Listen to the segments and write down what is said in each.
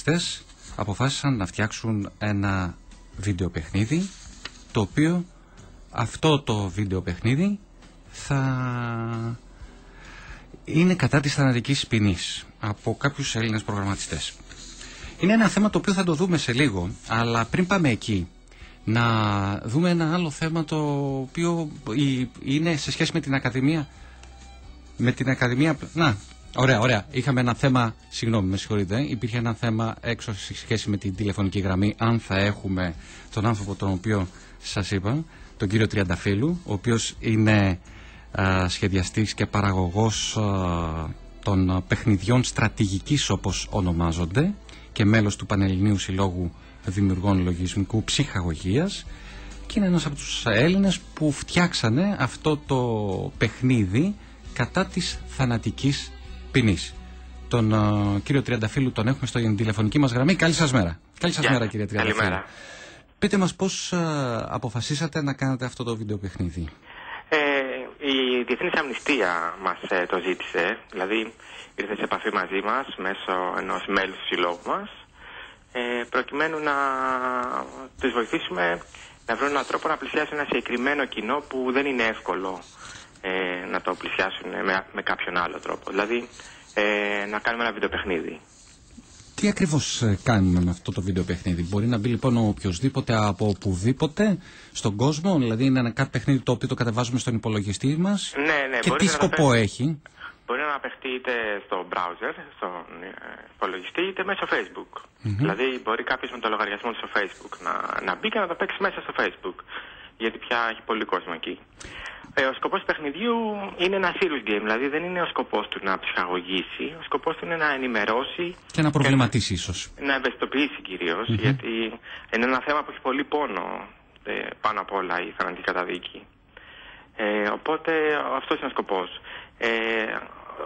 προγραμματιστές αποφάσισαν να φτιάξουν ένα βίντεο παιχνίδι, το οποίο αυτό το βίντεο παιχνίδι θα είναι κατά της θανατικής ποινής από κάποιους Έλληνες προγραμματιστές. Είναι ένα θέμα το οποίο θα το δούμε σε λίγο, αλλά πριν πάμε εκεί να δούμε ένα άλλο θέμα το οποίο είναι σε σχέση με την Ακαδημία. Ωραία. Είχαμε ένα θέμα, συγγνώμη, με συγχωρείτε, υπήρχε ένα θέμα έξω σε σχέση με την τηλεφωνική γραμμή, αν θα έχουμε τον άνθρωπο τον οποίο σας είπα, τον κύριο Τριανταφύλου, ο οποίος είναι σχεδιαστής και παραγωγός των παιχνιδιών στρατηγικής, όπως ονομάζονται, και μέλος του Πανελληνίου Συλλόγου Δημιουργών Λογισμικού Ψυχαγωγίας, και είναι ένας από τους Έλληνες που φτιάξανε αυτό το παιχνίδι κατά της θανατικής ποινής. Τον κύριο Τριανταφύλου τον έχουμε στο τηλεφωνική μας γραμμή. Καλή σας μέρα. Καλή σας μέρα, κύριε Τριανταφύλου. Καλημέρα. Πείτε μας πώς αποφασίσατε να κάνετε αυτό το βίντεο παιχνίδι. Η Διεθνής Αμνηστία μας το ζήτησε, δηλαδή ήρθε σε επαφή μαζί μας μέσω ενός μέλους του συλλόγου μας, προκειμένου να τους βοηθήσουμε να βρουν έναν τρόπο να πλησιάσουν ένα συγκεκριμένο κοινό που δεν είναι εύκολο να το πλησιάσουν με κάποιον άλλο τρόπο. Δηλαδή να κάνουμε ένα βιντεοπαιχνίδι. Τι ακριβώς κάνουμε με αυτό το βίντεο παιχνίδι? Μπορεί να μπει λοιπόν οποιοδήποτε από οπουδήποτε στον κόσμο, δηλαδή είναι ένα κάτι παιχνίδι το οποίο το κατεβάζουμε στον υπολογιστή μας? Ναι, και τι σκοπό έχει? Μπορεί να παιχτεί είτε στο browser, στον υπολογιστή, είτε μέσω Facebook. Δηλαδή μπορεί κάποιος με το λογαριασμό του στο Facebook να μπει και να το παίξει μέσα στο Facebook, γιατί πια έχει πολύ κόσμο εκεί. Ο σκοπός του παιχνιδιού είναι ένα serious game, δηλαδή δεν είναι ο σκοπός του να ψυχαγωγήσει, ο σκοπός του είναι να ενημερώσει και να προβληματίσει ίσως. Να ευαισθητοποιήσει κυρίως, γιατί είναι ένα θέμα που έχει πολύ πόνο, πάνω απ' όλα η θανατική καταδίκη. Οπότε αυτός είναι ο σκοπός.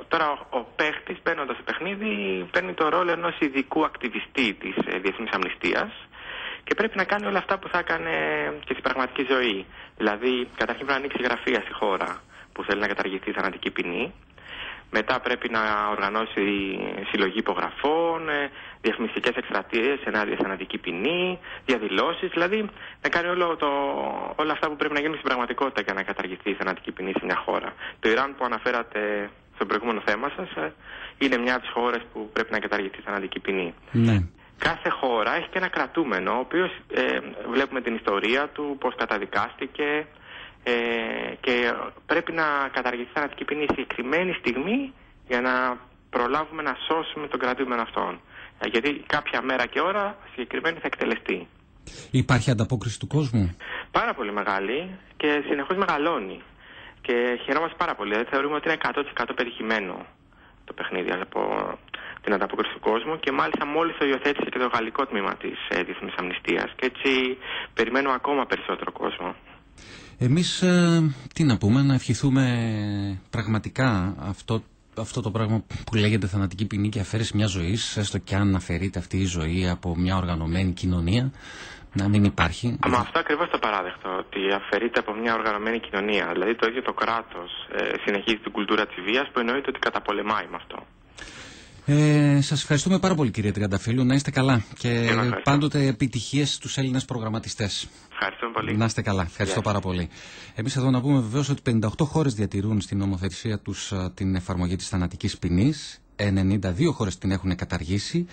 Τώρα ο παίχτης, μπαίνοντας στο παιχνίδι, παίρνει το ρόλο ενός ειδικού ακτιβιστή της Διεθνής Αμνηστίας και πρέπει να κάνει όλα αυτά που θα έκανε και στην πραγματική ζωή. Δηλαδή, καταρχήν πρέπει να ανοίξει γραφεία στη χώρα που θέλει να καταργηθεί η θανατική ποινή. Μετά πρέπει να οργανώσει συλλογή υπογραφών, διαφημιστικές εκστρατείες ενάντια θανατική ποινή, διαδηλώσεις, δηλαδή να κάνει όλα αυτά που πρέπει να γίνουν στην πραγματικότητα για να καταργηθεί η θανατική ποινή σε μια χώρα. Το Ιράν που αναφέρατε στο προηγούμενο θέμα σας είναι μια από τις χώρες που πρέπει να καταργηθεί η θανατική ποινή. Ναι. Κάθε χώρα έχει και ένα κρατούμενο, ο οποίος βλέπουμε την ιστορία του, πώς καταδικάστηκε, και πρέπει να καταργηθεί η θανατική ποινή συγκεκριμένη στιγμή για να προλάβουμε να σώσουμε τον κρατούμενο αυτόν. Γιατί κάποια μέρα και ώρα συγκεκριμένη θα εκτελεστεί. Υπάρχει ανταπόκριση του κόσμου? Πάρα πολύ μεγάλη και συνεχώς μεγαλώνει. Και χαιρόμαστε πάρα πολύ. Δηλαδή θεωρούμε ότι είναι 100% πετυχημένο το παιχνίδι από την ανταπόκριση του κόσμου, και μάλιστα μόλις το υιοθέτησε και το γαλλικό τμήμα της Διεθνής Αμνηστίας. Και έτσι περιμένουμε ακόμα περισσότερο κόσμο. Εμείς τι να πούμε, να ευχηθούμε πραγματικά αυτό το πράγμα που λέγεται θανατική ποινή και αφαίρεση μια ζωής, έστω και αν αφαιρείται αυτή η ζωή από μια οργανωμένη κοινωνία, να μην υπάρχει. Μα αυτό ακριβώς το παράδεκτο, ότι αφαιρείται από μια οργανωμένη κοινωνία. Δηλαδή το ίδιο το κράτος συνεχίζει την κουλτούρα της βίας, που εννοείται ότι καταπολεμάει με αυτό. Σας ευχαριστούμε πάρα πολύ, κύριε Τριανταφύλου. Να είστε καλά και πάντοτε επιτυχίες στους Έλληνες προγραμματιστές. Ευχαριστούμε πολύ. Να είστε καλά. Ευχαριστώ πάρα πολύ. Εμείς εδώ να πούμε βεβαίως ότι 58 χώρες διατηρούν στην νομοθεσία τους την εφαρμογή της θανατικής ποινής. 92 χώρες την έχουν καταργήσει.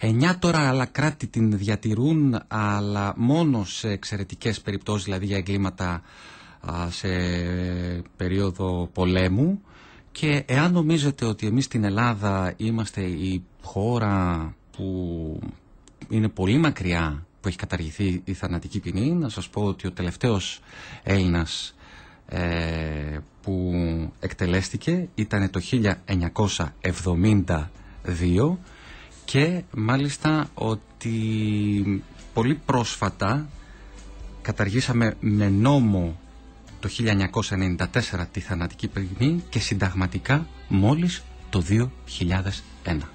9 τώρα άλλα κράτη την διατηρούν, αλλά μόνο σε εξαιρετικές περιπτώσεις, δηλαδή για εγκλήματα σε περίοδο πολέμου. Και εάν νομίζετε ότι εμείς στην Ελλάδα είμαστε η χώρα που είναι πολύ μακριά που έχει καταργηθεί η θανατική ποινή, να σας πω ότι ο τελευταίος Έλληνας που εκτελέστηκε ήταν το 1972, και μάλιστα ότι πολύ πρόσφατα καταργήσαμε με νόμο το 1994 τη θανατική ποινή και συνταγματικά μόλις το 2001.